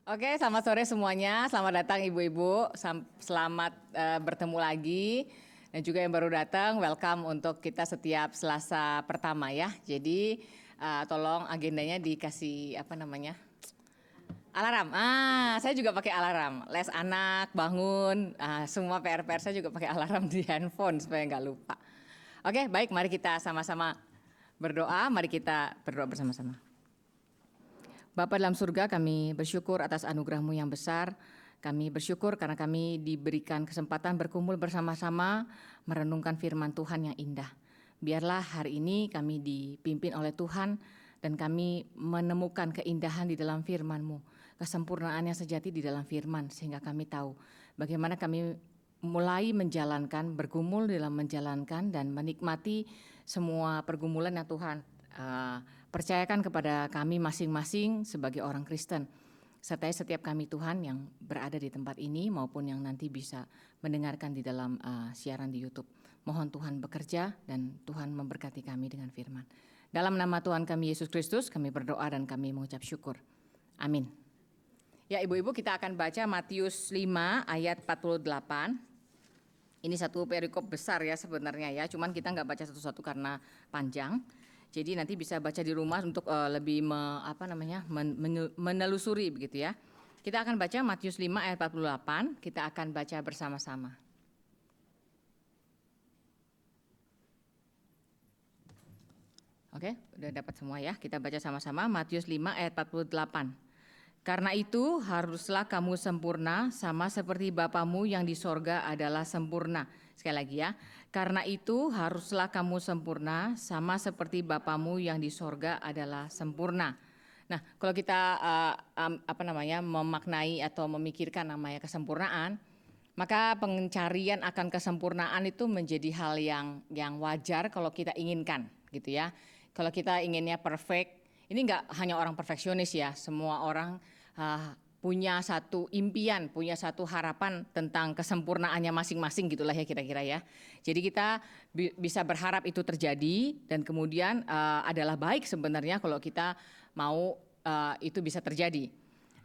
Oke, selamat sore semuanya. Selamat datang ibu-ibu. Selamat bertemu lagi. Dan juga yang baru datang, welcome untuk kita setiap Selasa pertama ya. Jadi tolong agendanya dikasih alarm. Saya juga pakai alarm. Les anak, bangun, semua PR-PR saya juga pakai alarm di handphone supaya nggak lupa. Oke, baik. Mari kita sama-sama berdoa. Mari kita berdoa bersama-sama. Bapa dalam surga, kami bersyukur atas anugerah-Mu yang besar. Kami bersyukur karena kami diberikan kesempatan berkumpul bersama-sama merenungkan firman Tuhan yang indah. Biarlah hari ini kami dipimpin oleh Tuhan dan kami menemukan keindahan di dalam firman-Mu, kesempurnaan yang sejati di dalam firman, sehingga kami tahu bagaimana kami mulai menjalankan, bergumul dalam menjalankan dan menikmati semua pergumulan yang Tuhan percayakan kepada kami masing-masing sebagai orang Kristen. Sertai setiap kami Tuhan yang berada di tempat ini maupun yang nanti bisa mendengarkan di dalam siaran di YouTube. Mohon Tuhan bekerja dan Tuhan memberkati kami dengan firman. Dalam nama Tuhan kami Yesus Kristus kami berdoa dan kami mengucap syukur. Amin. Ya ibu-ibu, kita akan baca Matius 5 ayat 48. Ini satu perikop besar ya sebenarnya ya, cuman kita nggak baca satu-satu karena panjang. Jadi nanti bisa baca di rumah untuk lebih menelusuri begitu ya. Kita akan baca Matius 5 ayat 48, kita akan baca bersama-sama. Oke, udah dapat semua ya. Kita baca sama-sama Matius 5 ayat 48. Karena itu haruslah kamu sempurna sama seperti Bapamu yang di sorga adalah sempurna. Sekali lagi ya. Karena itu haruslah kamu sempurna sama seperti Bapamu yang di sorga adalah sempurna. Nah, kalau kita memaknai atau memikirkan namanya kesempurnaan, maka pencarian akan kesempurnaan itu menjadi hal yang wajar kalau kita inginkan, gitu ya. Kalau kita inginnya perfect, ini nggak hanya orang perfeksionis ya, semua orang punya satu impian, punya satu harapan tentang kesempurnaannya masing-masing gitulah ya kira-kira ya. Jadi kita bisa berharap itu terjadi dan kemudian adalah baik sebenarnya kalau kita mau itu bisa terjadi.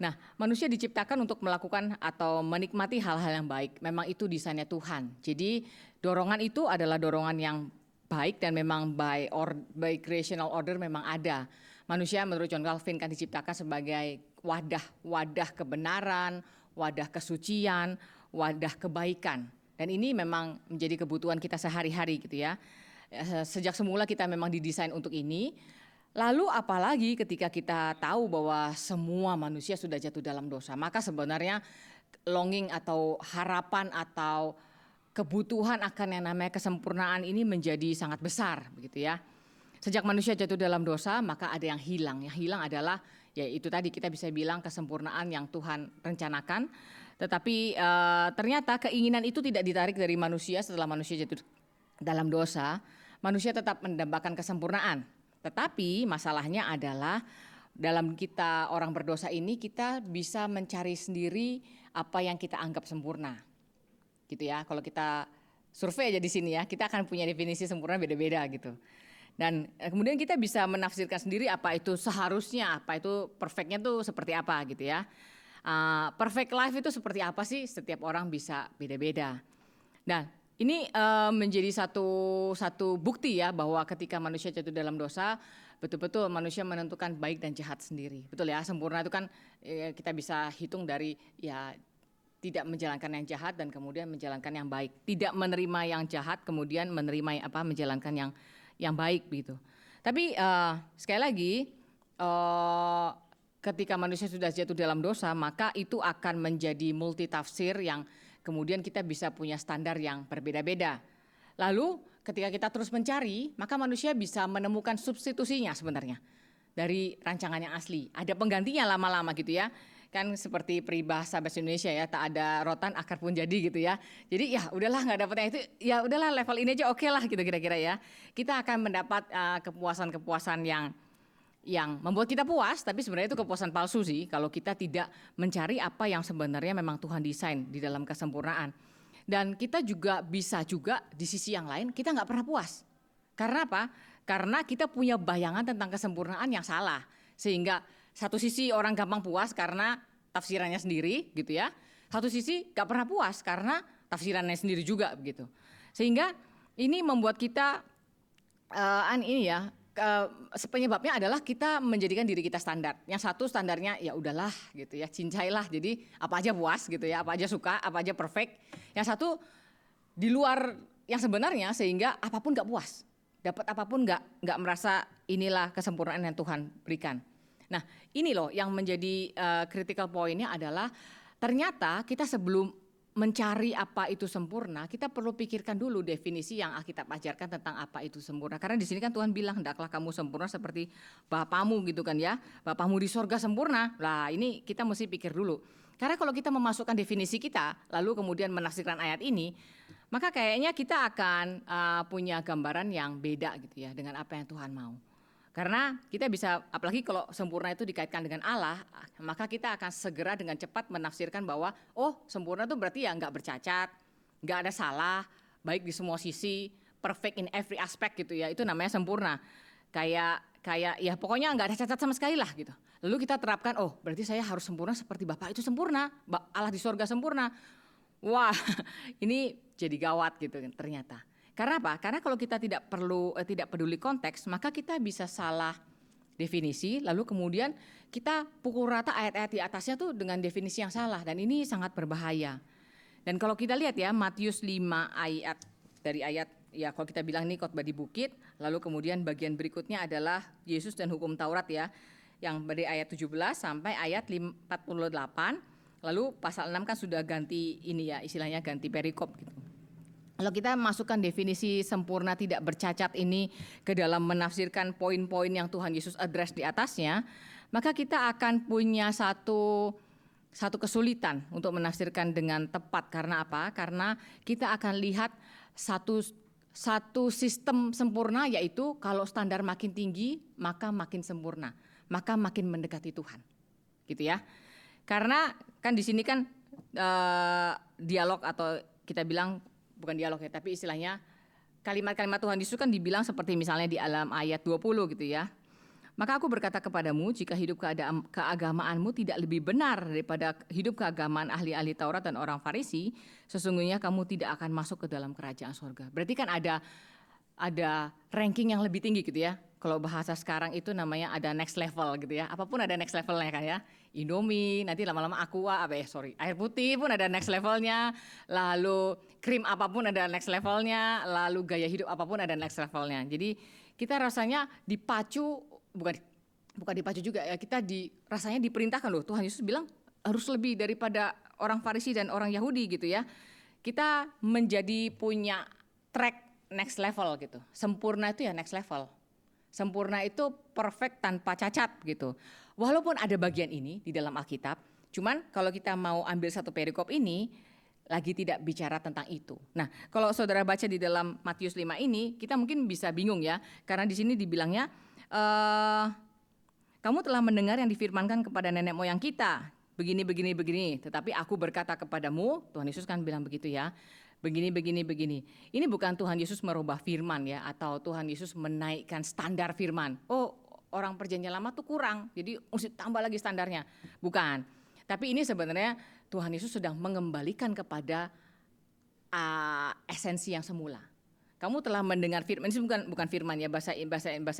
Nah, manusia diciptakan untuk melakukan atau menikmati hal-hal yang baik. Memang itu desainnya Tuhan. Jadi dorongan itu adalah dorongan yang baik dan memang by creational order memang ada. Manusia menurut John Calvin kan diciptakan sebagai wadah kebenaran, wadah kesucian, wadah kebaikan. Dan ini memang menjadi kebutuhan kita sehari-hari gitu ya. Sejak semula kita memang didesain untuk ini. Lalu apalagi ketika kita tahu bahwa semua manusia sudah jatuh dalam dosa, maka sebenarnya longing atau harapan atau kebutuhan akan yang namanya kesempurnaan ini menjadi sangat besar begitu ya. Sejak manusia jatuh dalam dosa, maka ada yang hilang. Yang hilang adalah, ya itu tadi kita bisa bilang kesempurnaan yang Tuhan rencanakan. Tetapi ternyata keinginan itu tidak ditarik dari manusia setelah manusia jatuh dalam dosa. Manusia tetap mendambakan kesempurnaan. Tetapi masalahnya adalah dalam kita orang berdosa ini kita bisa mencari sendiri apa yang kita anggap sempurna. Gitu ya, kalau kita survei aja di sini ya, kita akan punya definisi sempurna beda-beda gitu. Dan kemudian kita bisa menafsirkan sendiri apa itu seharusnya, apa itu perfectnya tuh seperti apa gitu ya. Perfect life itu seperti apa sih? Setiap orang bisa beda-beda. Nah, ini menjadi satu bukti ya bahwa ketika manusia jatuh dalam dosa, betul-betul manusia menentukan baik dan jahat sendiri. Betul ya, sempurna itu kan kita bisa hitung dari ya tidak menjalankan yang jahat dan kemudian menjalankan yang baik. Tidak menerima yang jahat kemudian menerima menjalankan yang baik begitu. Tapi sekali lagi ketika manusia sudah jatuh dalam dosa, maka itu akan menjadi multitafsir yang kemudian kita bisa punya standar yang berbeda-beda. Lalu ketika kita terus mencari, maka manusia bisa menemukan substitusinya sebenarnya dari rancangan yang asli. Ada penggantinya lama-lama gitu ya. Kan seperti peribahasa bahasa Indonesia ya, tak ada rotan akar pun jadi gitu ya. Jadi ya udahlah nggak dapet yang itu, ya udahlah level ini aja oke lah gitu kira-kira ya. Kita akan mendapat kepuasan-kepuasan yang membuat kita puas, tapi sebenarnya itu kepuasan palsu sih kalau kita tidak mencari apa yang sebenarnya memang Tuhan desain di dalam kesempurnaan. Dan kita juga bisa juga di sisi yang lain kita nggak pernah puas. Karena apa? Karena kita punya bayangan tentang kesempurnaan yang salah. Sehingga satu sisi orang gampang puas karena tafsirannya sendiri gitu ya. Satu sisi gak pernah puas karena tafsirannya sendiri juga begitu. Sehingga ini membuat kita penyebabnya adalah kita menjadikan diri kita standar. Yang satu standarnya ya udahlah gitu ya, cincailah. Jadi apa aja puas gitu ya, apa aja suka, apa aja perfect. Yang satu di luar yang sebenarnya sehingga apapun gak puas. Dapat apapun nggak merasa inilah kesempurnaan yang Tuhan berikan. Nah ini loh yang menjadi critical point-nya adalah ternyata kita sebelum mencari apa itu sempurna, kita perlu pikirkan dulu definisi yang Alkitab ajarkan tentang apa itu sempurna. Karena di sini kan Tuhan bilang, hendaklah kamu sempurna seperti Bapamu gitu kan ya. Bapamu di sorga sempurna. Lah ini kita mesti pikir dulu. Karena kalau kita memasukkan definisi kita, lalu kemudian menafsirkan ayat ini, maka kayaknya kita akan punya gambaran yang beda gitu ya dengan apa yang Tuhan mau. Karena kita bisa, apalagi kalau sempurna itu dikaitkan dengan Allah, maka kita akan segera dengan cepat menafsirkan bahwa sempurna itu berarti ya nggak bercacat, nggak ada salah, baik di semua sisi, perfect in every aspect gitu ya, itu namanya sempurna. Kayak ya pokoknya nggak ada cacat sama sekali lah gitu. Lalu kita terapkan, berarti saya harus sempurna seperti Bapa itu sempurna, Allah di sorga sempurna. Wah, ini jadi gawat gitu ternyata. Karena apa? Karena kalau kita tidak peduli konteks, maka kita bisa salah definisi, lalu kemudian kita pukul rata ayat-ayat di atasnya tuh dengan definisi yang salah, dan ini sangat berbahaya. Dan kalau kita lihat ya, Matius 5 ayat, dari ayat, ya kalau kita bilang ini khotbah di bukit, lalu kemudian bagian berikutnya adalah Yesus dan hukum Taurat ya, yang dari ayat 17 sampai ayat 48, lalu pasal 6 kan sudah ganti ini ya, istilahnya ganti perikop gitu. Kalau kita masukkan definisi sempurna tidak bercacat ini ke dalam menafsirkan poin-poin yang Tuhan Yesus address di atasnya, maka kita akan punya satu kesulitan untuk menafsirkan dengan tepat. Karena apa? Karena kita akan lihat satu sistem sempurna, yaitu kalau standar makin tinggi maka makin sempurna, maka makin mendekati Tuhan, gitu ya. Karena kan di sini kan dialog atau kita bilang bukan dialog ya, tapi istilahnya kalimat-kalimat Tuhan Yesus kan dibilang seperti misalnya di dalam ayat 20 gitu ya. Maka aku berkata kepadamu, jika hidup keagamaanmu tidak lebih benar daripada hidup keagamaan ahli-ahli Taurat dan orang Farisi, sesungguhnya kamu tidak akan masuk ke dalam kerajaan surga. Berarti kan ada ranking yang lebih tinggi gitu ya. Kalau bahasa sekarang itu namanya ada next level gitu ya. Apapun ada next levelnya kan ya. Indomie, nanti lama-lama Aqua, air putih pun ada next levelnya. Lalu krim apapun ada next levelnya. Lalu gaya hidup apapun ada next levelnya. Jadi kita rasanya dipacu, bukan dipacu juga ya. Kita rasanya diperintahkan loh. Tuhan Yesus bilang harus lebih daripada orang Farisi dan orang Yahudi gitu ya. Kita menjadi punya track next level gitu. Sempurna itu ya next level. Sempurna itu perfect tanpa cacat gitu. Walaupun ada bagian ini di dalam Alkitab, cuman kalau kita mau ambil satu perikop ini lagi tidak bicara tentang itu. Nah, kalau saudara baca di dalam Matius 5 ini, kita mungkin bisa bingung ya, karena di sini dibilangnya kamu telah mendengar yang difirmankan kepada nenek moyang kita, begini. Tetapi aku berkata kepadamu, Tuhan Yesus kan bilang begitu ya. Begini. Ini bukan Tuhan Yesus merubah firman ya, atau Tuhan Yesus menaikkan standar firman. Orang perjanjian lama tuh kurang, jadi mesti tambah lagi standarnya. Bukan. Tapi ini sebenarnya Tuhan Yesus sedang mengembalikan kepada esensi yang semula. Kamu telah mendengar firman, ini bukan firman ya, bahasa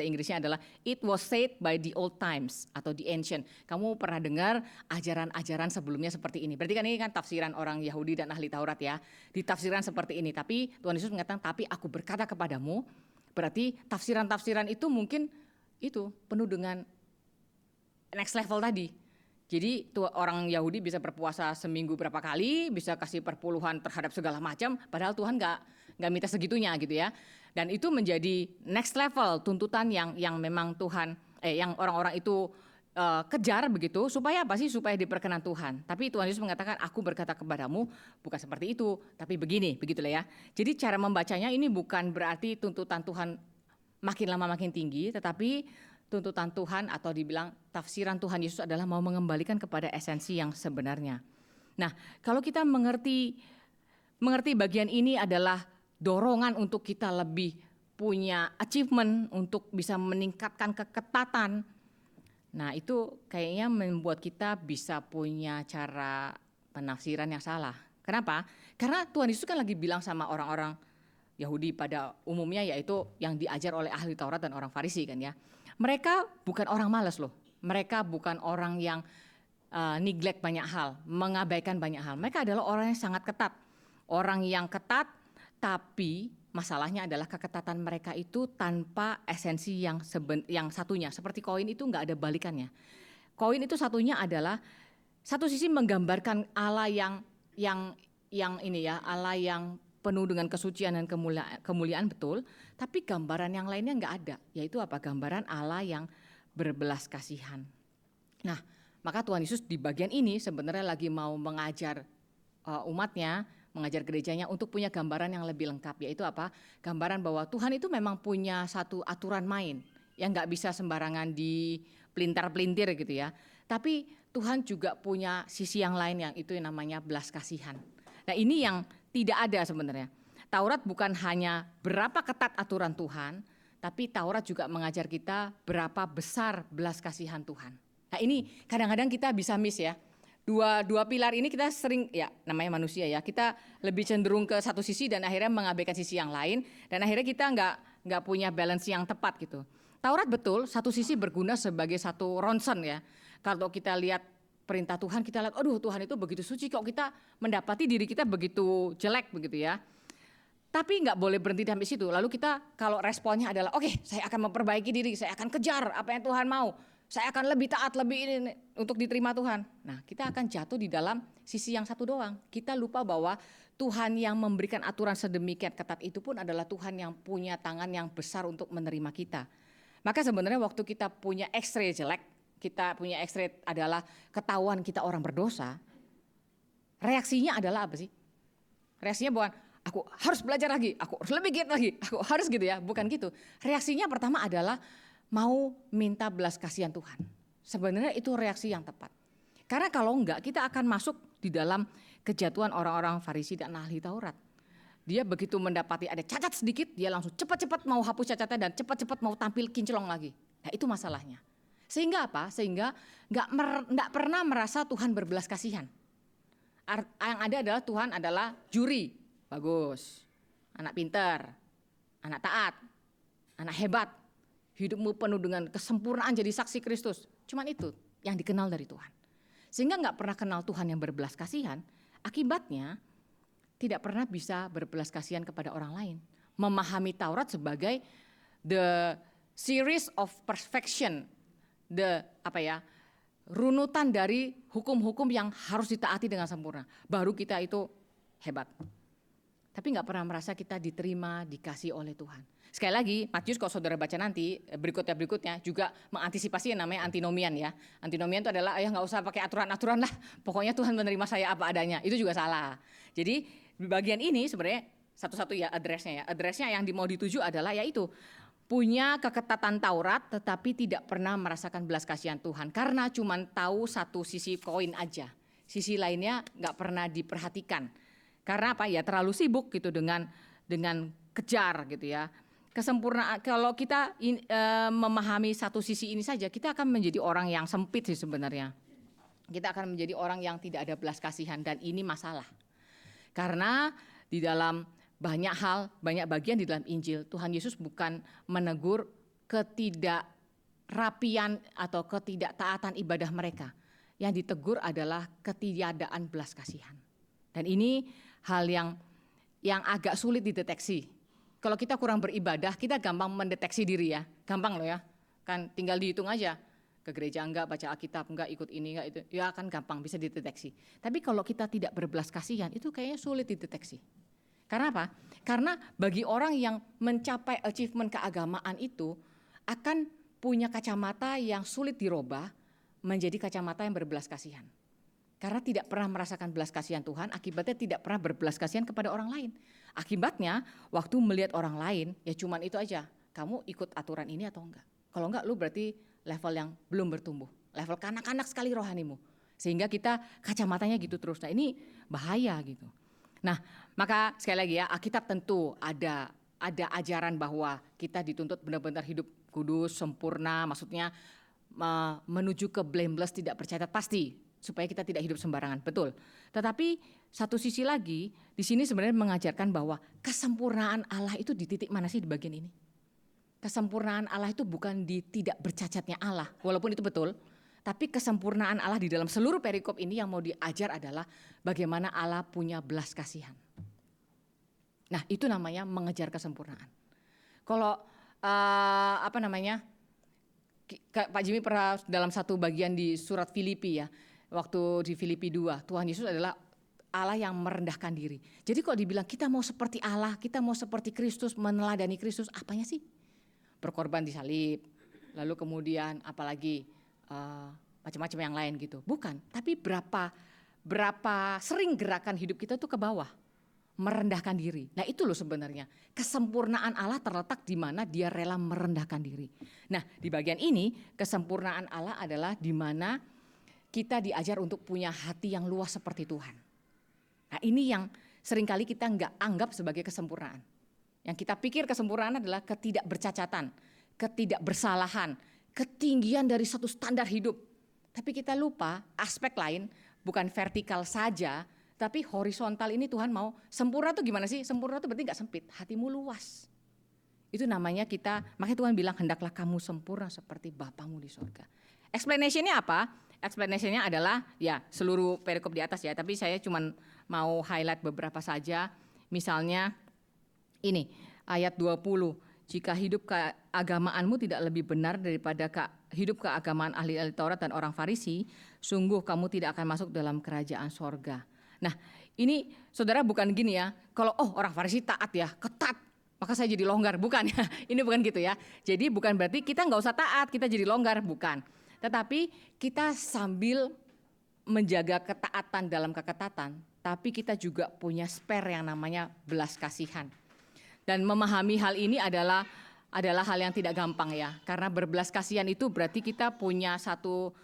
Inggrisnya adalah it was said by the old times atau the ancient. Kamu pernah dengar ajaran-ajaran sebelumnya seperti ini. Berarti kan ini kan tafsiran orang Yahudi dan ahli Taurat ya. Ditafsirkan seperti ini, tapi Tuhan Yesus mengatakan tapi aku berkata kepadamu. Berarti tafsiran-tafsiran itu mungkin itu penuh dengan next level tadi. Jadi tuh orang Yahudi bisa berpuasa seminggu berapa kali, bisa kasih perpuluhan terhadap segala macam, padahal Tuhan nggak minta segitunya gitu ya. Dan itu menjadi next level tuntutan yang memang Tuhan, yang orang-orang itu kejar begitu, supaya apa sih? Supaya diperkenan Tuhan. Tapi Tuhan Yesus mengatakan, aku berkata kepadamu bukan seperti itu, tapi begini, begitulah ya. Jadi cara membacanya ini bukan berarti tuntutan Tuhan makin lama makin tinggi, tetapi tuntutan Tuhan atau dibilang tafsiran Tuhan Yesus adalah mau mengembalikan kepada esensi yang sebenarnya. Nah, kalau kita mengerti bagian ini adalah dorongan untuk kita lebih punya achievement untuk bisa meningkatkan keketatan. Nah itu kayaknya membuat kita bisa punya cara penafsiran yang salah. Kenapa? Karena Tuhan Yesus kan lagi bilang sama orang-orang Yahudi pada umumnya, yaitu yang diajar oleh ahli Taurat dan orang Farisi kan ya. Mereka bukan orang malas loh. Mereka bukan orang yang neglect banyak hal, mengabaikan banyak hal. Mereka adalah orang yang sangat ketat. Orang yang ketat, tapi masalahnya adalah keketatan mereka itu tanpa esensi yang satunya. Seperti koin itu nggak ada balikannya. Koin itu satunya adalah satu sisi menggambarkan Allah yang ini ya, Allah yang penuh dengan kesucian dan kemuliaan betul, tapi gambaran yang lainnya nggak ada, yaitu apa? Gambaran Allah yang berbelas kasihan. Nah, maka Tuhan Yesus di bagian ini sebenarnya lagi mau mengajar umatnya, mengajar gerejanya untuk punya gambaran yang lebih lengkap, yaitu apa? Gambaran bahwa Tuhan itu memang punya satu aturan main yang nggak bisa sembarangan dipelintar-pelintir gitu ya. Tapi Tuhan juga punya sisi yang lain, yang itu yang namanya belas kasihan. Nah ini yang tidak ada sebenarnya. Taurat bukan hanya berapa ketat aturan Tuhan, tapi Taurat juga mengajar kita berapa besar belas kasihan Tuhan. Nah ini kadang-kadang kita bisa miss ya. Dua pilar ini kita sering, ya namanya manusia ya, kita lebih cenderung ke satu sisi dan akhirnya mengabaikan sisi yang lain, dan akhirnya kita nggak punya balance yang tepat gitu. Taurat betul, satu sisi berguna sebagai satu ronsen ya. Kalau kita lihat perintah Tuhan, kita lihat, aduh Tuhan itu begitu suci, kok kita mendapati diri kita begitu jelek begitu ya. Tapi nggak boleh berhenti sampai situ. Lalu kita kalau responnya adalah, oke, saya akan memperbaiki diri, saya akan kejar apa yang Tuhan mau, saya akan lebih taat, lebih ini untuk diterima Tuhan. Nah kita akan jatuh di dalam sisi yang satu doang. Kita lupa bahwa Tuhan yang memberikan aturan sedemikian ketat itu pun adalah Tuhan yang punya tangan yang besar untuk menerima kita. Maka sebenarnya waktu kita punya X-ray jelek, kita punya X-ray adalah ketahuan kita orang berdosa, reaksinya adalah apa sih? Reaksinya bukan, aku harus belajar lagi, aku harus lebih giat lagi, aku harus gitu ya, bukan gitu. Reaksinya pertama adalah mau minta belas kasihan Tuhan. Sebenarnya itu reaksi yang tepat. Karena kalau enggak, kita akan masuk di dalam kejatuhan orang-orang Farisi dan ahli Taurat. Dia begitu mendapati ada cacat sedikit, dia langsung cepat-cepat mau hapus cacatnya dan cepat-cepat mau tampil kinclong lagi. Nah itu masalahnya. Sehingga apa? Sehingga nggak pernah merasa Tuhan berbelas kasihan. Yang ada adalah Tuhan adalah juri, bagus, anak pintar, anak taat, anak hebat, hidupmu penuh dengan kesempurnaan jadi saksi Kristus. Cuman itu yang dikenal dari Tuhan. Sehingga nggak pernah kenal Tuhan yang berbelas kasihan, akibatnya tidak pernah bisa berbelas kasihan kepada orang lain. Memahami Taurat sebagai the series of perfection, runutan dari hukum-hukum yang harus ditaati dengan sempurna. Baru kita itu hebat. Tapi nggak pernah merasa kita diterima, dikasih oleh Tuhan. Sekali lagi, Matius kalau saudara baca nanti berikutnya juga mengantisipasi yang namanya antinomian ya. Antinomian itu adalah ya nggak usah pakai aturan-aturan lah, pokoknya Tuhan menerima saya apa adanya. Itu juga salah. Jadi di bagian ini sebenarnya satu-satu ya addressnya ya. Addressnya yang mau dituju adalah yaitu punya keketatan Taurat tetapi tidak pernah merasakan belas kasihan Tuhan karena cuma tahu satu sisi koin aja. Sisi lainnya nggak pernah diperhatikan. Karena apa ya, terlalu sibuk gitu dengan kejar gitu ya. Kesempurnaan, kalau kita memahami satu sisi ini saja, kita akan menjadi orang yang sempit sih sebenarnya. Kita akan menjadi orang yang tidak ada belas kasihan dan ini masalah. Karena di dalam banyak hal, banyak bagian di dalam Injil, Tuhan Yesus bukan menegur ketidakrapian atau ketidaktaatan ibadah mereka. Yang ditegur adalah ketiadaan belas kasihan. Dan ini hal yang agak sulit dideteksi. Kalau kita kurang beribadah, kita gampang mendeteksi diri ya. Gampang loh ya. Kan tinggal dihitung aja. Ke gereja enggak, baca Alkitab enggak, ikut ini enggak itu. Ya kan gampang bisa dideteksi. Tapi kalau kita tidak berbelas kasihan, itu kayaknya sulit dideteksi. Karena apa? Karena bagi orang yang mencapai achievement keagamaan itu akan punya kacamata yang sulit dirubah menjadi kacamata yang berbelas kasihan. Karena tidak pernah merasakan belas kasihan Tuhan, akibatnya tidak pernah berbelas kasihan kepada orang lain. Akibatnya waktu melihat orang lain ya cuman itu aja, kamu ikut aturan ini atau enggak. Kalau enggak lu berarti level yang belum bertumbuh, level kanak-kanak sekali rohanimu. Sehingga kita kacamatanya gitu terus, nah ini bahaya gitu. Nah maka sekali lagi ya, Alkitab tentu ada ajaran bahwa kita dituntut benar-benar hidup kudus, sempurna, maksudnya menuju ke blameless, tidak bercacat, pasti supaya kita tidak hidup sembarangan, betul. Tetapi satu sisi lagi di sini sebenarnya mengajarkan bahwa kesempurnaan Allah itu di titik mana sih di bagian ini? Kesempurnaan Allah itu bukan di tidak bercacatnya Allah, walaupun itu betul. Tapi kesempurnaan Allah di dalam seluruh perikop ini yang mau diajar adalah bagaimana Allah punya belas kasihan. Nah, itu namanya mengejar kesempurnaan. Kalau Pak Jimmy pernah dalam satu bagian di surat Filipi ya, waktu di Filipi 2, Tuhan Yesus adalah Allah yang merendahkan diri. Jadi kalau dibilang kita mau seperti Allah, kita mau seperti Kristus, meneladani Kristus, apanya sih? Berkorban di salib, lalu kemudian apalagi macam-macam yang lain gitu. Bukan, tapi berapa sering gerakan hidup kita tuh ke bawah, merendahkan diri. Nah itu loh sebenarnya kesempurnaan Allah terletak di mana dia rela merendahkan diri. Nah di bagian ini kesempurnaan Allah adalah di mana kita diajar untuk punya hati yang luas seperti Tuhan. Nah ini yang seringkali kita nggak anggap sebagai kesempurnaan. Yang kita pikir kesempurnaan adalah ketidakbercacatan, ketidakbersalahan, ketinggian dari satu standar hidup. Tapi kita lupa aspek lain, bukan vertikal saja, tapi horizontal ini Tuhan mau. Sempurna tuh gimana sih? Sempurna tuh berarti gak sempit, hatimu luas. Itu namanya kita, makanya Tuhan bilang hendaklah kamu sempurna seperti Bapamu di surga. Explanation-nya apa? Explanation-nya adalah ya seluruh perikop di atas ya, tapi saya cuma mau highlight beberapa saja. Misalnya ini ayat 20, jika hidup keagamaanmu tidak lebih benar daripada hidup keagamaan ahli-ahli Taurat dan orang Farisi, sungguh kamu tidak akan masuk dalam kerajaan sorga. Nah ini saudara bukan gini ya, kalau orang Farisi taat ya, ketat, maka saya jadi longgar, bukan ya, ini bukan gitu ya. Jadi bukan berarti kita nggak usah taat, kita jadi longgar, bukan. Tetapi kita sambil menjaga ketaatan dalam keketatan, tapi kita juga punya spare yang namanya belas kasihan. Dan memahami hal ini adalah hal yang tidak gampang ya, karena berbelas kasihan itu berarti kita punya satu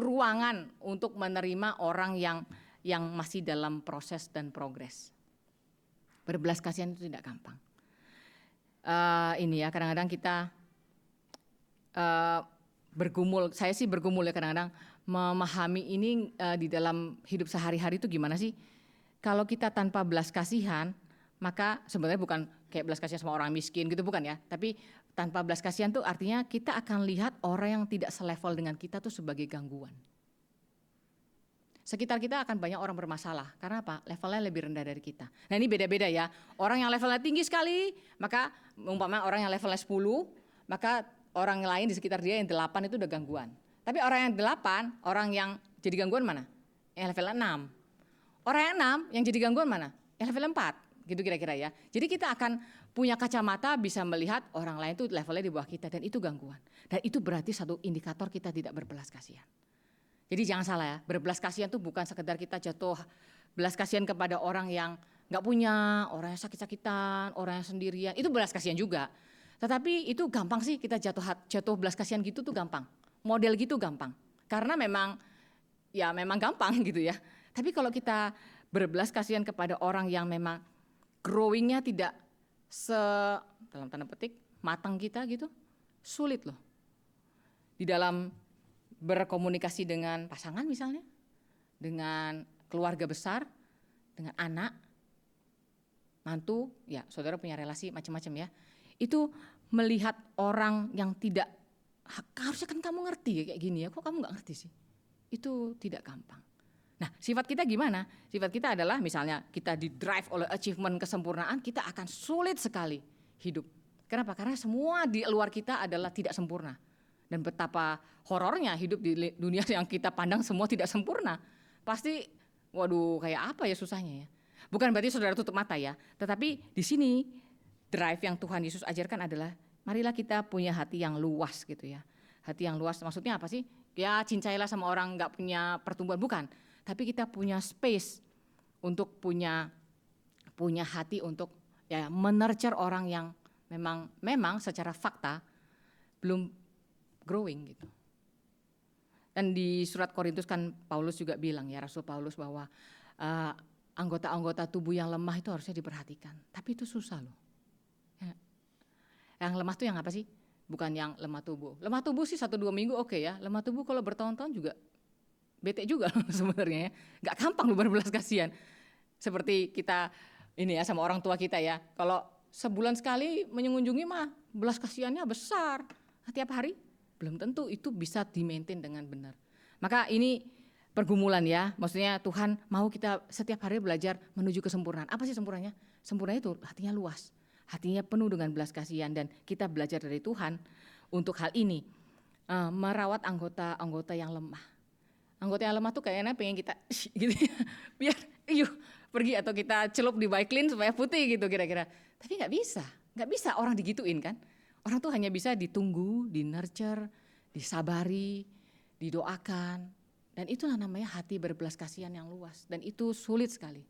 ruangan untuk menerima orang yang masih dalam proses dan progres. Berbelas kasihan itu tidak gampang. Ini ya kadang-kadang kita bergumul, saya sih bergumul ya kadang-kadang memahami ini di dalam hidup sehari-hari itu gimana sih. Kalau kita tanpa belas kasihan, maka sebenarnya bukan kayak belas kasihan sama orang miskin gitu, bukan ya. Tapi tanpa belas kasihan tuh artinya kita akan lihat orang yang tidak selevel dengan kita tuh sebagai gangguan. Sekitar kita akan banyak orang bermasalah, karena apa? Levelnya lebih rendah dari kita. Nah ini beda-beda ya, orang yang levelnya tinggi sekali, maka umpama orang yang levelnya 10, maka orang lain di sekitar dia yang 8 itu udah gangguan. Tapi orang yang 8, orang yang jadi gangguan mana? Yang levelnya 6. Orang yang 6 yang jadi gangguan mana? Yang levelnya 4, gitu kira-kira ya. Jadi kita akan punya kacamata bisa melihat orang lain itu levelnya di bawah kita dan itu gangguan. Dan itu berarti satu indikator kita tidak berbelas kasihan. Jadi jangan salah ya, berbelas kasihan itu bukan sekedar kita jatuh belas kasihan kepada orang yang nggak punya, orang yang sakit-sakitan, orang yang sendirian, itu belas kasihan juga. Tetapi itu gampang sih kita jatuh belas kasihan gitu tuh gampang, model gitu gampang. Karena memang gampang gitu ya. Tapi kalau kita berbelas kasihan kepada orang yang memang growingnya tidak dalam tanda petik matang kita gitu, sulit loh. Di dalam berkomunikasi dengan pasangan misalnya, dengan keluarga besar, dengan anak, mantu, ya saudara punya relasi macam-macam ya. Itu melihat orang yang tidak, harusnya kan kamu ngerti ya kayak gini ya, kok kamu gak ngerti sih? Itu tidak gampang. Nah sifat kita gimana? Sifat kita adalah misalnya kita di drive oleh achievement kesempurnaan, kita akan sulit sekali hidup. Kenapa? Karena semua di luar kita adalah tidak sempurna. Dan betapa horornya hidup di dunia yang kita pandang semua tidak sempurna. Pasti, waduh kayak apa ya susahnya ya. Bukan berarti saudara tutup mata ya. Tetapi di sini drive yang Tuhan Yesus ajarkan adalah marilah kita punya hati yang luas gitu ya. Hati yang luas maksudnya apa sih? Ya cincailah sama orang gak punya pertumbuhan, bukan. Tapi kita punya space untuk punya hati untuk ya menurture orang yang memang secara fakta belum growing gitu. Dan di surat Korintus kan Paulus juga bilang ya, Rasul Paulus bahwa anggota-anggota tubuh yang lemah itu harusnya diperhatikan. Tapi itu susah loh. Ya. Yang lemah tuh yang apa sih? bukan yang lemah tubuh. Lemah tubuh sih 1-2 minggu oke ya. Lemah tubuh kalau bertahun-tahun juga bete juga sebenarnya ya. Nggak gampang lu berbelas kasihan. Seperti kita ini ya sama orang tua kita ya. Kalau sebulan sekali mengunjungi mah belas kasihannya besar. Tiap hari belum tentu itu bisa di-maintain dengan benar. Maka ini pergumulan ya. Maksudnya Tuhan mau kita setiap hari belajar menuju kesempurnaan. Apa sih sempurnanya? Sempurna itu hatinya luas. Hatinya penuh dengan belas kasihan, dan kita belajar dari Tuhan untuk hal ini, merawat anggota-anggota yang lemah. Anggota yang lemah tuh kayaknya pengen kita gitu ya, biar pergi atau kita celup di Baiklin supaya putih gitu kira-kira. Tapi nggak bisa orang digituin kan. Orang tuh hanya bisa ditunggu, di-nurture, disabari, didoakan, dan itulah namanya hati berbelas kasihan yang luas, dan itu sulit sekali.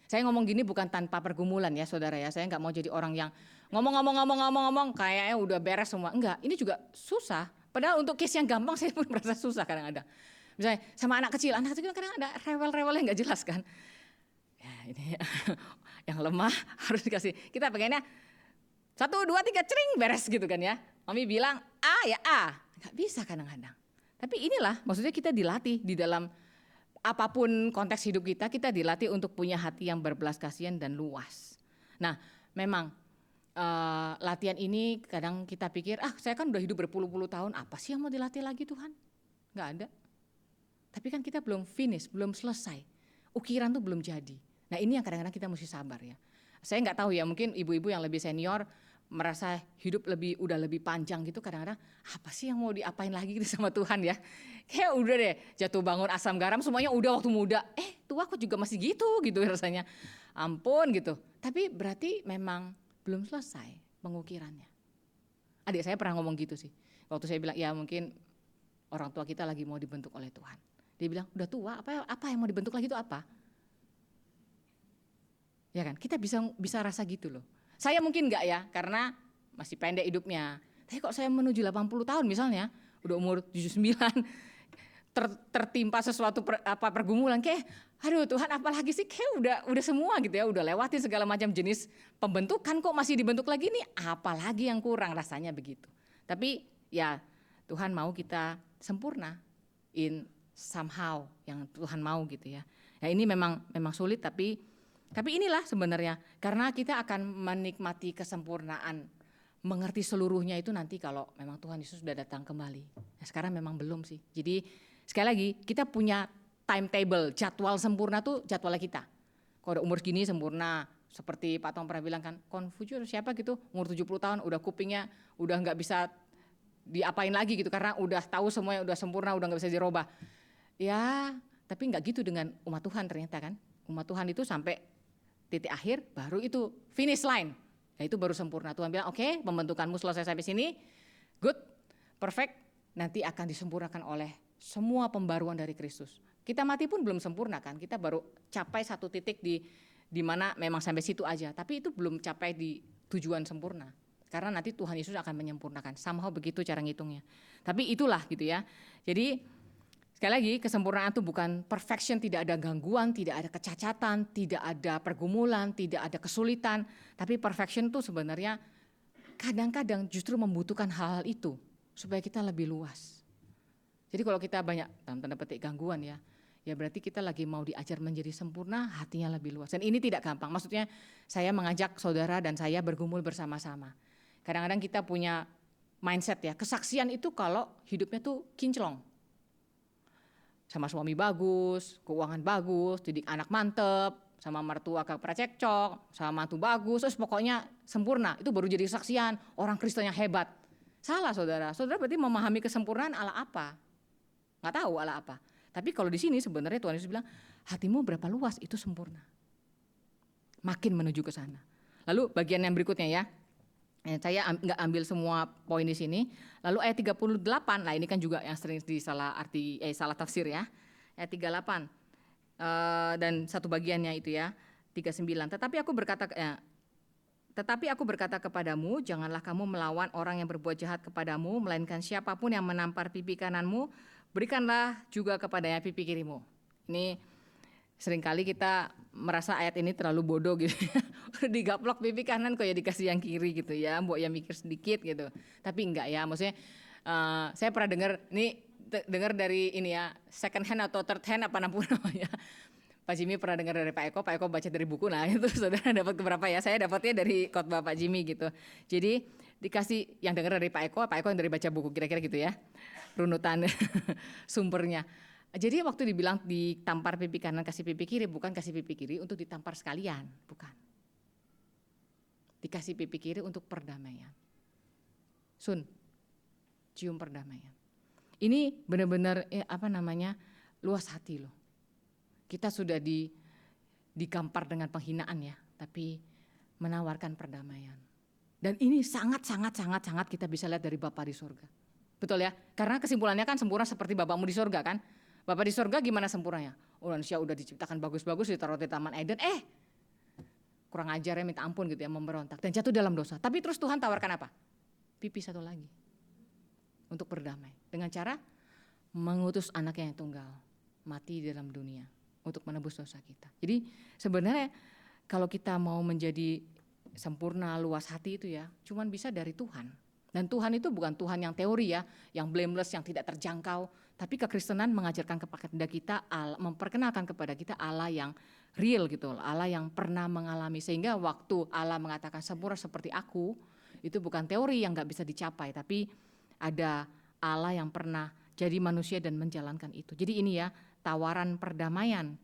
Saya ngomong gini bukan tanpa pergumulan ya saudara ya. Saya nggak mau jadi orang yang ngomong kayaknya udah beres semua. Enggak, ini juga susah. Padahal untuk case yang gampang saya pun merasa susah kadang-kadang. Misalnya sama anak kecil kadang ada rewel-rewel yang nggak jelas kan. Ya ini yang lemah harus dikasih. Kita pengennya 1, 2, 3 cering beres gitu kan ya. Mami bilang A ya A. Nggak bisa kadang-kadang. Tapi inilah maksudnya kita dilatih di dalam apapun konteks hidup kita dilatih untuk punya hati yang berbelas kasihan dan luas. Nah, memang latihan ini kadang kita pikir, saya kan udah hidup berpuluh-puluh tahun, apa sih yang mau dilatih lagi Tuhan? Nggak ada. Tapi kan kita belum finish, belum selesai. Ukiran tuh belum jadi. Nah ini yang kadang-kadang kita mesti sabar ya. Saya nggak tahu ya, mungkin ibu-ibu yang lebih senior merasa hidup udah lebih panjang gitu, kadang-kadang apa sih yang mau diapain lagi gitu sama Tuhan ya. Kayak udah deh jatuh bangun asam garam semuanya udah waktu muda. Tua kok juga masih gitu rasanya. Ampun gitu. Tapi berarti memang belum selesai pengukirannya. Adik saya pernah ngomong gitu sih. Waktu saya bilang ya mungkin orang tua kita lagi mau dibentuk oleh Tuhan. Dia bilang udah tua apa yang mau dibentuk lagi itu apa? Ya kan, kita bisa rasa gitu loh. Saya mungkin enggak ya, karena masih pendek hidupnya. Tapi kok saya menuju 80 tahun misalnya, udah umur 79, tertimpa sesuatu pergumulan, kayak aduh Tuhan apalagi sih, kayak udah semua gitu ya, udah lewatin segala macam jenis pembentukan, kok masih dibentuk lagi nih, apalagi yang kurang, rasanya begitu. Tapi ya Tuhan mau kita sempurna in somehow yang Tuhan mau gitu ya. Ya ini memang sulit, tapi inilah sebenarnya, karena kita akan menikmati kesempurnaan, mengerti seluruhnya itu nanti kalau memang Tuhan Yesus sudah datang kembali. Nah, sekarang memang belum sih. Jadi sekali lagi kita punya timetable, jadwal sempurna tuh jadwalnya kita. Kalau udah umur segini sempurna, seperti Pak Tom pernah bilang kan, Konfusius siapa gitu, umur 70 tahun udah kupingnya udah nggak bisa diapain lagi gitu, karena udah tahu semuanya udah sempurna, udah nggak bisa dirubah. Ya, tapi nggak gitu dengan umat Tuhan ternyata kan. Umat Tuhan itu sampai titik akhir baru itu finish line. Ya itu baru sempurna. Tuhan bilang oke, pembentukanmu selesai sampai sini, good, perfect, nanti akan disempurnakan oleh semua pembaruan dari Kristus. Kita mati pun belum sempurna kan, kita baru capai satu titik di mana memang sampai situ aja, tapi itu belum capai di tujuan sempurna. Karena nanti Tuhan Yesus akan menyempurnakan, somehow begitu cara ngitungnya. Tapi itulah gitu ya. Jadi sekali lagi, kesempurnaan itu bukan perfection, tidak ada gangguan, tidak ada kecacatan, tidak ada pergumulan, tidak ada kesulitan. Tapi perfection itu sebenarnya kadang-kadang justru membutuhkan hal-hal itu supaya kita lebih luas. Jadi kalau kita banyak dalam tanda petik gangguan ya berarti kita lagi mau diajar menjadi sempurna, hatinya lebih luas. Dan ini tidak gampang, maksudnya saya mengajak saudara dan saya bergumul bersama-sama. Kadang-kadang kita punya mindset ya, kesaksian itu kalau hidupnya tuh kinclong. Sama suami bagus, keuangan bagus, didik anak mantep, sama mertua kagak pernah cekcok, sama mantu bagus, terus pokoknya sempurna, itu baru jadi kesaksian orang Kristen yang hebat. Salah saudara berarti memahami kesempurnaan ala apa? Nggak tahu ala apa. Tapi kalau di sini sebenarnya Tuhan Yesus bilang, hatimu berapa luas itu sempurna. Makin menuju ke sana. Lalu bagian yang berikutnya ya. Saya nggak ambil semua poin di sini. Lalu ayat 38, nah ini kan juga yang sering salah tafsir ya. Ayat 38 dan satu bagiannya itu ya, 39. Tetapi aku berkata kepadamu, janganlah kamu melawan orang yang berbuat jahat kepadamu, melainkan siapapun yang menampar pipi kananmu, berikanlah juga kepadanya pipi kirimu. Ini seringkali kita merasa ayat ini terlalu bodoh gitu. Digaplok pipi kanan kok ya dikasih yang kiri gitu ya, mbok ya mikir sedikit gitu. Tapi enggak ya, maksudnya saya pernah dengar dari ini ya, second hand atau third hand apa namanya. Pak Jimmy pernah dengar dari Pak Eko baca dari buku, nah itu saudara dapat keberapa ya? Saya dapatnya dari khotbah Pak Jimmy gitu. Jadi dikasih yang dengar dari Pak Eko yang dari baca buku, kira-kira gitu ya, runutan sumbernya. Jadi waktu dibilang ditampar pipi kanan kasih pipi kiri, bukan kasih pipi kiri untuk ditampar sekalian, bukan. Dikasih pipi kiri untuk perdamaian. Sun, cium perdamaian. Ini benar-benar luas hati loh. Kita sudah digampar dengan penghinaan ya, tapi menawarkan perdamaian. Dan ini sangat kita bisa lihat dari Bapa di surga. Betul ya? Karena kesimpulannya kan sempurna seperti Bapamu di surga kan? Bapa di surga gimana sempurnanya? Manusia udah diciptakan bagus-bagus, ditaruh di Taman Eden, kurang ajar ya, minta ampun gitu ya, memberontak dan jatuh dalam dosa. Tapi terus Tuhan tawarkan apa? Pipi satu lagi untuk berdamai dengan cara mengutus anaknya yang tunggal mati di dalam dunia untuk menebus dosa kita. Jadi sebenarnya kalau kita mau menjadi sempurna, luas hati itu ya, cuman bisa dari Tuhan. Dan Tuhan itu bukan Tuhan yang teori ya, yang blameless, yang tidak terjangkau. Tapi kekristenan mengajarkan kepada kita, memperkenalkan kepada kita Allah yang real gitu, Allah yang pernah mengalami. Sehingga waktu Allah mengatakan sempurna seperti aku, itu bukan teori yang gak bisa dicapai, tapi ada Allah yang pernah jadi manusia dan menjalankan itu. Jadi ini ya, tawaran perdamaian.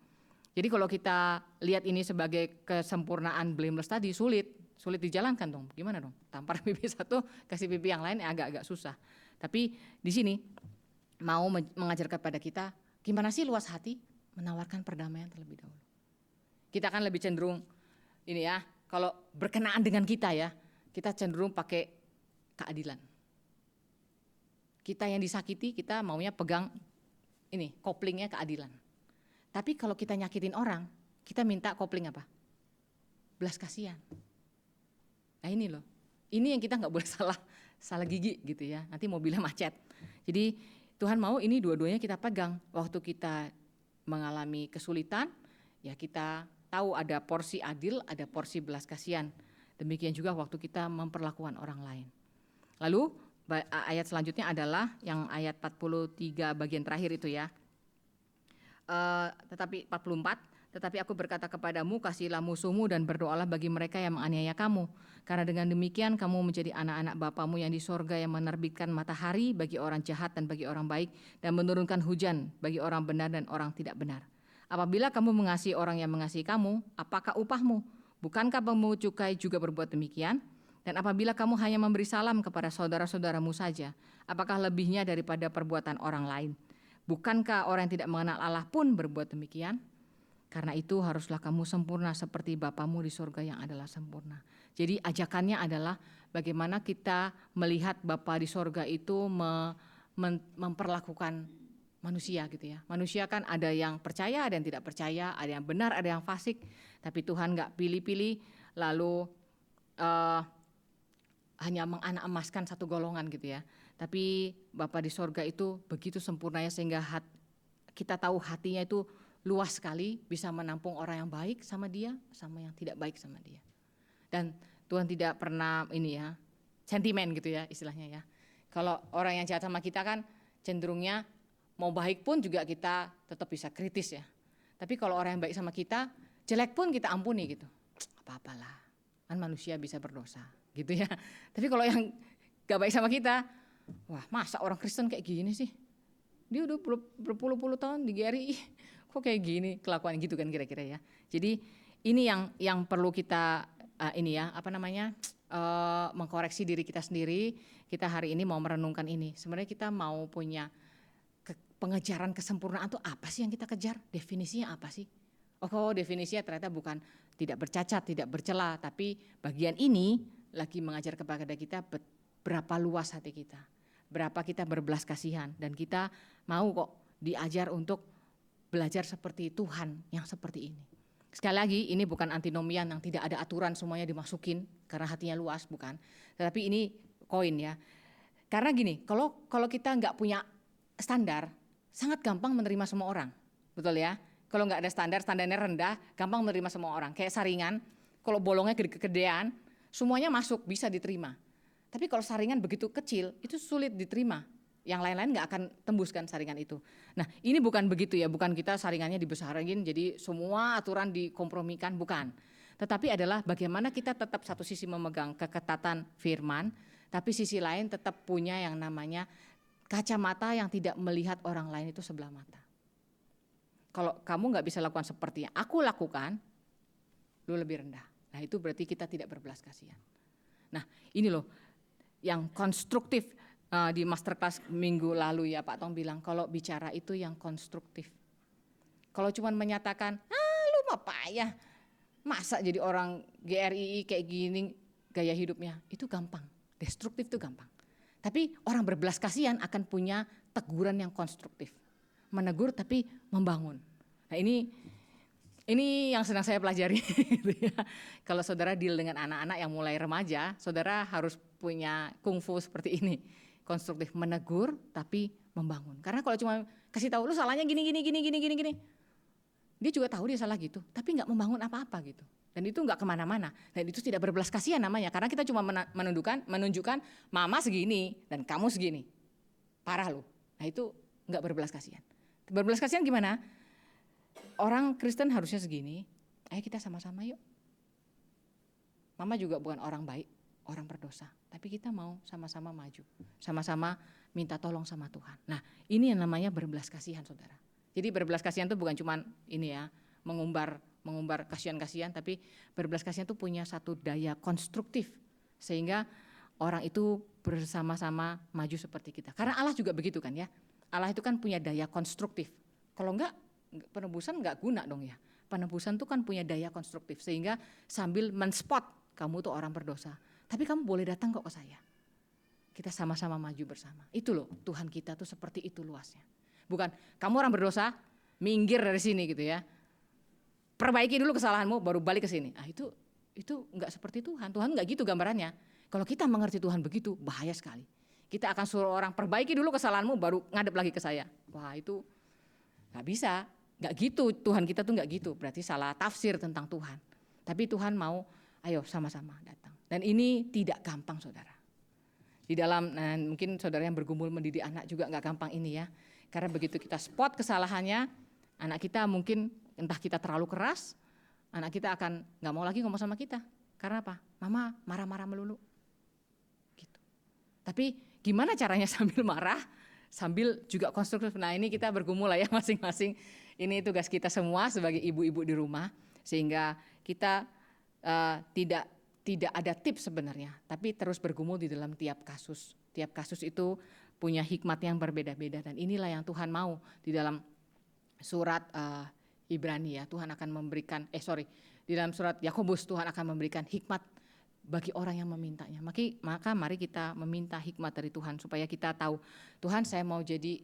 Jadi kalau kita lihat ini sebagai kesempurnaan blameless tadi, sulit dijalankan dong. Gimana dong? Tampar pipi satu, kasih pipi yang lain agak-agak susah. Tapi di sini mau mengajarkan kepada kita, gimana sih luas hati? Menawarkan perdamaian terlebih dahulu. Kita kan lebih cenderung ini ya, kalau berkenaan dengan kita ya, kita cenderung pakai keadilan. Kita yang disakiti, kita maunya pegang ini, koplingnya keadilan. Tapi kalau kita nyakitin orang, kita minta kopling apa? Belas kasihan. Nah ini loh, ini yang kita nggak boleh salah gigi gitu ya, nanti mobilnya macet. Jadi Tuhan mau ini dua-duanya kita pegang. Waktu kita mengalami kesulitan, ya kita tahu ada porsi adil, ada porsi belas kasihan. Demikian juga waktu kita memperlakukan orang lain. Lalu ayat selanjutnya adalah yang ayat 43 bagian terakhir itu ya. Tetapi 44, tetapi aku berkata kepadamu, kasihilah musuhmu dan berdoalah bagi mereka yang menganiaya kamu. Karena dengan demikian kamu menjadi anak-anak Bapamu yang di sorga, yang menerbitkan matahari bagi orang jahat dan bagi orang baik, dan menurunkan hujan bagi orang benar dan orang tidak benar. Apabila kamu mengasihi orang yang mengasihi kamu, apakah upahmu? Bukankah pemungut cukai juga berbuat demikian? Dan apabila kamu hanya memberi salam kepada saudara-saudaramu saja, apakah lebihnya daripada perbuatan orang lain? Bukankah orang yang tidak mengenal Allah pun berbuat demikian? Karena itu haruslah kamu sempurna seperti Bapamu di surga yang adalah sempurna. Jadi ajakannya adalah bagaimana kita melihat Bapa di surga itu memperlakukan manusia gitu ya. Manusia kan ada yang percaya, ada yang tidak percaya, ada yang benar, ada yang fasik. Tapi Tuhan gak pilih-pilih lalu hanya menganak emaskan satu golongan gitu ya. Tapi Bapa di sorga itu begitu sempurnanya sehingga kita tahu hatinya itu luas sekali, bisa menampung orang yang baik sama dia, sama yang tidak baik sama dia. Dan Tuhan tidak pernah ini ya, sentimen gitu ya istilahnya ya. Kalau orang yang jahat sama kita kan cenderungnya mau baik pun juga kita tetap bisa kritis ya. Tapi kalau orang yang baik sama kita, jelek pun kita ampuni gitu. Apa-apalah, kan manusia bisa berdosa gitu ya. Tapi kalau yang gak baik sama kita, wah masa orang Kristen kayak gini sih? Dia udah berpuluh-puluh tahun di GRI, kok kayak gini kelakuan gitu kan kira-kira ya. Jadi ini yang perlu kita mengkoreksi diri kita sendiri. Kita hari ini mau merenungkan ini. Sebenarnya kita mau punya pengejaran kesempurnaan itu apa sih yang kita kejar? Definisinya apa sih? Oh definisinya ternyata bukan tidak bercacat, tidak bercela, tapi bagian ini lagi mengajar kepada kita berapa luas hati kita, berapa kita berbelas kasihan, dan kita mau kok diajar untuk belajar seperti Tuhan yang seperti ini. Sekali lagi ini bukan antinomian yang tidak ada aturan semuanya dimasukin karena hatinya luas, bukan. Tetapi ini koin ya. Karena gini, kalau kita nggak punya standar, sangat gampang menerima semua orang, betul ya. Kalau nggak ada standarnya rendah, gampang menerima semua orang. Kayak saringan, kalau bolongnya gede-gedean, semuanya masuk, bisa diterima. Tapi kalau saringan begitu kecil, itu sulit diterima. Yang lain-lain nggak akan tembuskan saringan itu. Nah, ini bukan begitu ya, bukan kita saringannya dibesarin, jadi semua aturan dikompromikan, bukan. Tetapi adalah bagaimana kita tetap satu sisi memegang keketatan firman, tapi sisi lain tetap punya yang namanya kacamata yang tidak melihat orang lain itu sebelah mata. Kalau kamu nggak bisa lakukan seperti yang aku lakukan, lu lebih rendah. Nah, itu berarti kita tidak berbelas kasihan. Nah, ini loh yang konstruktif di masterclass minggu lalu ya Pak Tong bilang, kalau bicara itu yang konstruktif. Kalau cuma menyatakan, lu mah payah, masa jadi orang GRII kayak gini gaya hidupnya, itu gampang, destruktif itu gampang. Tapi orang berbelas kasihan akan punya teguran yang konstruktif, menegur tapi membangun. Nah ini yang sedang saya pelajari. Kalau saudara deal dengan anak-anak yang mulai remaja, saudara harus punya kungfu seperti ini, konstruktif, menegur tapi membangun. Karena kalau cuma kasih tahu lu salahnya gini, dia juga tahu dia salah gitu, tapi nggak membangun apa-apa gitu. Dan itu nggak kemana-mana, dan itu tidak berbelas kasihan namanya, karena kita cuma menunjukkan mama segini dan kamu segini, parah lu. Nah itu nggak berbelas kasihan. Berbelas kasihan gimana? Orang Kristen harusnya segini, ayo kita sama-sama yuk. Mama juga bukan orang baik, orang berdosa, tapi kita mau sama-sama maju, sama-sama minta tolong sama Tuhan. Nah ini yang namanya berbelas kasihan saudara. Jadi berbelas kasihan itu bukan cuma ini ya, mengumbar kasihan-kasihan, tapi berbelas kasihan itu punya satu daya konstruktif sehingga orang itu bersama-sama maju seperti kita. Karena Allah juga begitu kan ya. Allah itu kan punya daya konstruktif. Kalau enggak, penebusan enggak guna dong ya. Penebusan itu kan punya daya konstruktif sehingga sambil men-spot kamu tuh orang berdosa, tapi kamu boleh datang kok ke saya. Kita sama-sama maju bersama. Itu loh Tuhan kita tuh seperti itu luasnya. Bukan kamu orang berdosa, minggir dari sini gitu ya. Perbaiki dulu kesalahanmu baru balik ke sini. Ah itu enggak seperti Tuhan. Tuhan enggak gitu gambarannya. Kalau kita mengerti Tuhan begitu, bahaya sekali. Kita akan suruh orang perbaiki dulu kesalahanmu baru ngadep lagi ke saya. Wah itu enggak bisa. Enggak gitu, Tuhan kita tuh enggak gitu. Berarti salah tafsir tentang Tuhan. Tapi Tuhan mau ayo sama-sama datang. Dan ini tidak gampang saudara. Di dalam, nah mungkin saudara yang bergumul mendidik anak juga enggak gampang ini ya. Karena begitu kita spot kesalahannya, anak kita mungkin entah kita terlalu keras, anak kita akan nggak mau lagi ngomong sama kita. Karena apa? Mama marah-marah melulu. Gitu. Tapi gimana caranya sambil marah, sambil juga konstruktif? Nah ini kita bergumul lah ya masing-masing. Ini tugas kita semua sebagai ibu-ibu di rumah. Sehingga kita tidak ada tips sebenarnya, tapi terus bergumul di dalam tiap kasus. Tiap kasus itu punya hikmat yang berbeda-beda dan inilah yang Tuhan mau di dalam surat Ibrani ya. Tuhan akan memberikan di dalam surat Yakobus Tuhan akan memberikan hikmat bagi orang yang memintanya. Maka mari kita meminta hikmat dari Tuhan supaya kita tahu, Tuhan saya mau jadi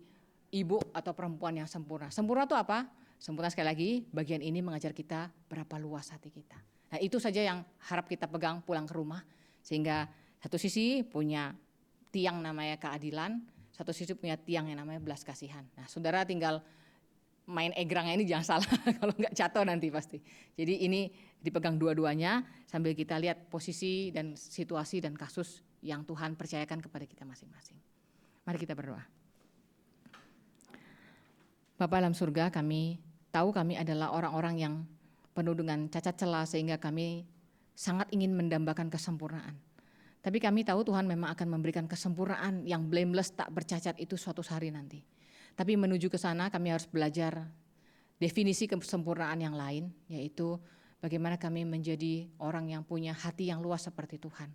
ibu atau perempuan yang sempurna. Sempurna itu apa? Sempurna sekali lagi bagian ini mengajar kita berapa luas hati kita. Nah itu saja yang harap kita pegang pulang ke rumah. Sehingga satu sisi punya tiang namanya keadilan, satu sisi punya tiang yang namanya belas kasihan. Nah saudara tinggal main egrangnya ini jangan salah, kalau enggak jatuh nanti pasti. Jadi ini dipegang dua-duanya sambil kita lihat posisi dan situasi dan kasus yang Tuhan percayakan kepada kita masing-masing. Mari kita berdoa. Bapa dalam surga, kami tahu kami adalah orang-orang yang penuh dengan cacat celah sehingga kami sangat ingin mendambakan kesempurnaan. Tapi kami tahu Tuhan memang akan memberikan kesempurnaan yang blameless, tak bercacat itu suatu hari nanti. Tapi menuju ke sana kami harus belajar definisi kesempurnaan yang lain, yaitu bagaimana kami menjadi orang yang punya hati yang luas seperti Tuhan.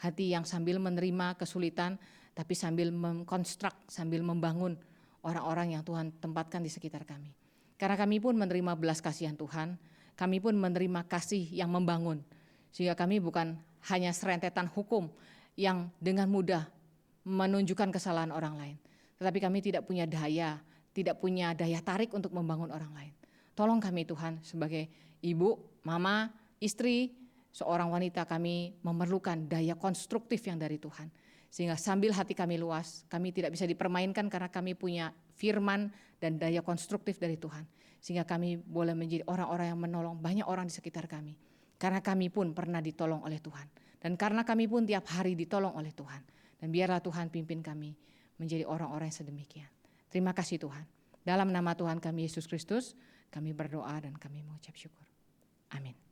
Hati yang sambil menerima kesulitan, tapi sambil mengkonstruk, sambil membangun orang-orang yang Tuhan tempatkan di sekitar kami. Karena kami pun menerima belas kasihan Tuhan, kami pun menerima kasih yang membangun. Sehingga kami bukan hanya serentetan hukum yang dengan mudah menunjukkan kesalahan orang lain. Tetapi kami tidak punya daya tarik untuk membangun orang lain. Tolong kami Tuhan sebagai ibu, mama, istri, seorang wanita kami memerlukan daya konstruktif yang dari Tuhan. Sehingga sambil hati kami luas, kami tidak bisa dipermainkan karena kami punya firman dan daya konstruktif dari Tuhan. Sehingga kami boleh menjadi orang-orang yang menolong banyak orang di sekitar kami. Karena kami pun pernah ditolong oleh Tuhan. Dan karena kami pun tiap hari ditolong oleh Tuhan. Dan biarlah Tuhan pimpin kami menjadi orang-orang yang sedemikian. Terima kasih Tuhan. Dalam nama Tuhan kami Yesus Kristus, kami berdoa dan kami mengucap syukur. Amin.